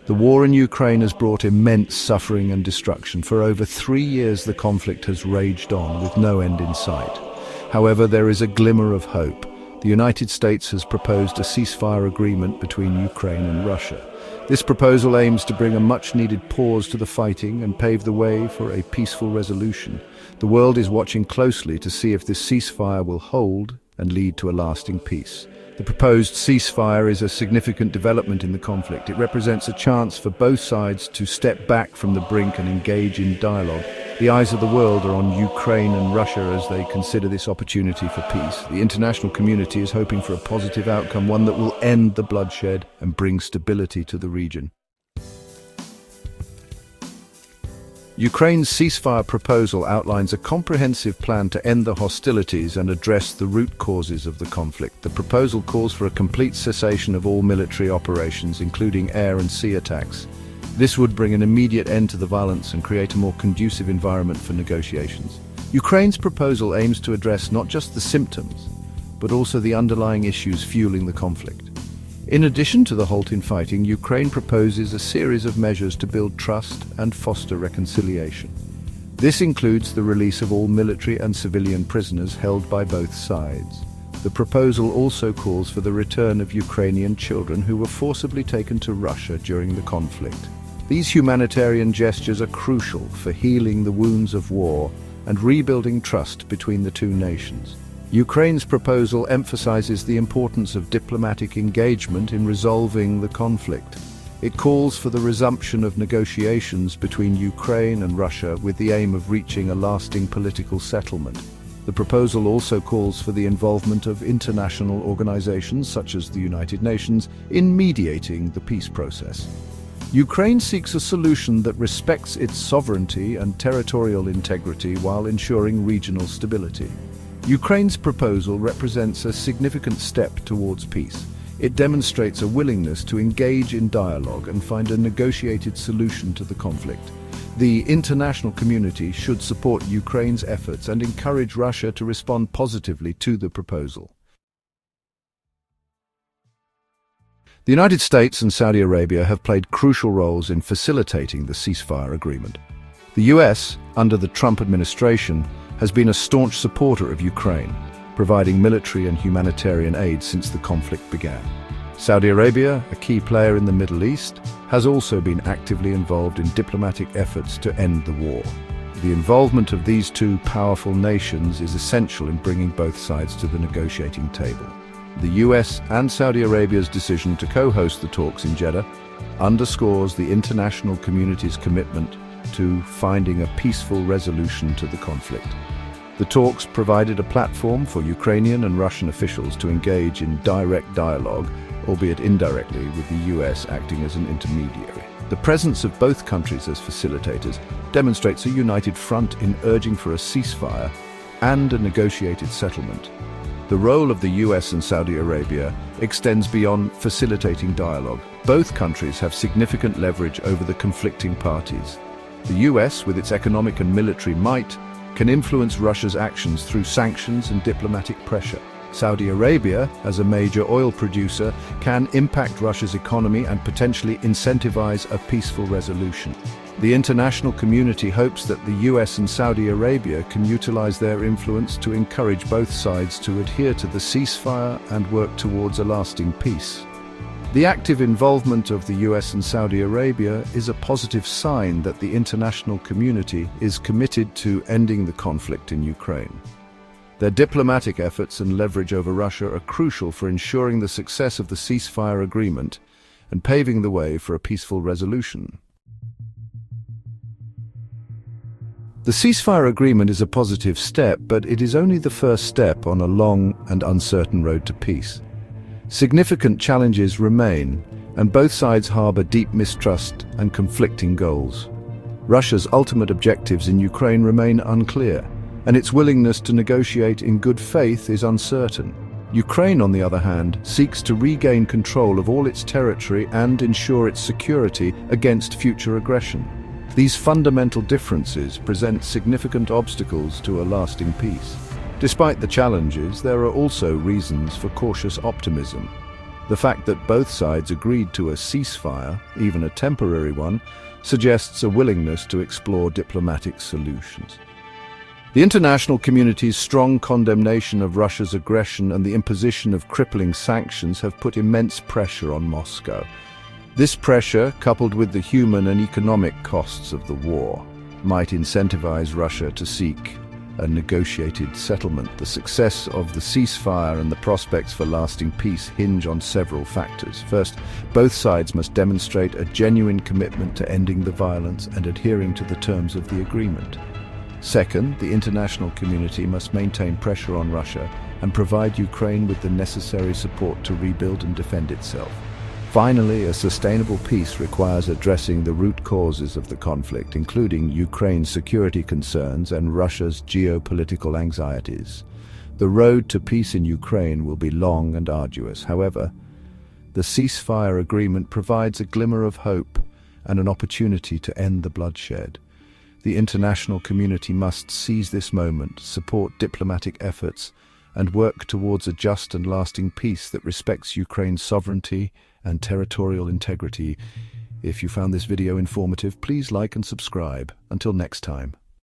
The war in Ukraine has brought immense suffering and destruction. For over 3 years, the conflict has raged on with no end in sight. However, there is a glimmer of hope. The United States has proposed a ceasefire agreement between Ukraine and Russia. This proposal aims to bring a much-needed pause to the fighting and pave the way for a peaceful resolution. The world is watching closely to see if this ceasefire will hold and lead to a lasting peace. The proposed ceasefire is a significant development in the conflict. It represents a chance for both sides to step back from the brink and engage in dialogue. The eyes of the world are on Ukraine and Russia as they consider this opportunity for peace. The international community is hoping for a positive outcome, one that will end the bloodshed and bring stability to the region. Ukraine's ceasefire proposal outlines a comprehensive plan to end the hostilities and address the root causes of the conflict. The proposal calls for a complete cessation of all military operations, including air and sea attacks. This would bring an immediate end to the violence and create a more conducive environment for negotiations. Ukraine's proposal aims to address not just the symptoms, but also the underlying issues fueling the conflict. In addition to the halt in fighting, Ukraine proposes a series of measures to build trust and foster reconciliation. This includes the release of all military and civilian prisoners held by both sides. The proposal also calls for the return of Ukrainian children who were forcibly taken to Russia during the conflict. These humanitarian gestures are crucial for healing the wounds of war and rebuilding trust between the two nations. Ukraine's proposal emphasizes the importance of diplomatic engagement in resolving the conflict. It calls for the resumption of negotiations between Ukraine and Russia with the aim of reaching a lasting political settlement. The proposal also calls for the involvement of international organizations such as the United Nations in mediating the peace process. Ukraine seeks a solution that respects its sovereignty and territorial integrity while ensuring regional stability. Ukraine's proposal represents a significant step towards peace. It demonstrates a willingness to engage in dialogue and find a negotiated solution to the conflict. The international community should support Ukraine's efforts and encourage Russia to respond positively to the proposal. The United States and Saudi Arabia have played crucial roles in facilitating the ceasefire agreement. The US, under the Trump administration, has been a staunch supporter of Ukraine, providing military and humanitarian aid since the conflict began. Saudi Arabia, a key player in the Middle East, has also been actively involved in diplomatic efforts to end the war. The involvement of these two powerful nations is essential in bringing both sides to the negotiating table. The US and Saudi Arabia's decision to co-host the talks in Jeddah underscores the international community's commitment to finding a peaceful resolution to the conflict. The talks provided a platform for Ukrainian and Russian officials to engage in direct dialogue, albeit indirectly, with the US acting as an intermediary. The presence of both countries as facilitators demonstrates a united front in urging for a ceasefire and a negotiated settlement. The role of the US and Saudi Arabia extends beyond facilitating dialogue. Both countries have significant leverage over the conflicting parties. The US, with its economic and military might, can influence Russia's actions through sanctions and diplomatic pressure. Saudi Arabia, as a major oil producer, can impact Russia's economy and potentially incentivize a peaceful resolution. The international community hopes that the US and Saudi Arabia can utilize their influence to encourage both sides to adhere to the ceasefire and work towards a lasting peace. The active involvement of the US and Saudi Arabia is a positive sign that the international community is committed to ending the conflict in Ukraine. Their diplomatic efforts and leverage over Russia are crucial for ensuring the success of the ceasefire agreement and paving the way for a peaceful resolution. The ceasefire agreement is a positive step, but it is only the first step on a long and uncertain road to peace. Significant challenges remain, and both sides harbor deep mistrust and conflicting goals. Russia's ultimate objectives in Ukraine remain unclear, and its willingness to negotiate in good faith is uncertain. Ukraine, on the other hand, seeks to regain control of all its territory and ensure its security against future aggression. These fundamental differences present significant obstacles to a lasting peace. Despite the challenges, there are also reasons for cautious optimism. The fact that both sides agreed to a ceasefire, even a temporary one, suggests a willingness to explore diplomatic solutions. The international community's strong condemnation of Russia's aggression and the imposition of crippling sanctions have put immense pressure on Moscow. This pressure, coupled with the human and economic costs of the war, might incentivize Russia to seek a negotiated settlement. The success of the ceasefire and the prospects for lasting peace hinge on several factors. First, both sides must demonstrate a genuine commitment to ending the violence and adhering to the terms of the agreement. Second, the international community must maintain pressure on Russia and provide Ukraine with the necessary support to rebuild and defend itself. Finally, a sustainable peace requires addressing the root causes of the conflict, including Ukraine's security concerns and Russia's geopolitical anxieties. The road to peace in Ukraine will be long and arduous. However, the ceasefire agreement provides a glimmer of hope and an opportunity to end the bloodshed. The international community must seize this moment, support diplomatic efforts, and work towards a just and lasting peace that respects Ukraine's sovereignty and territorial integrity. If you found this video informative, please like and subscribe. Until next time.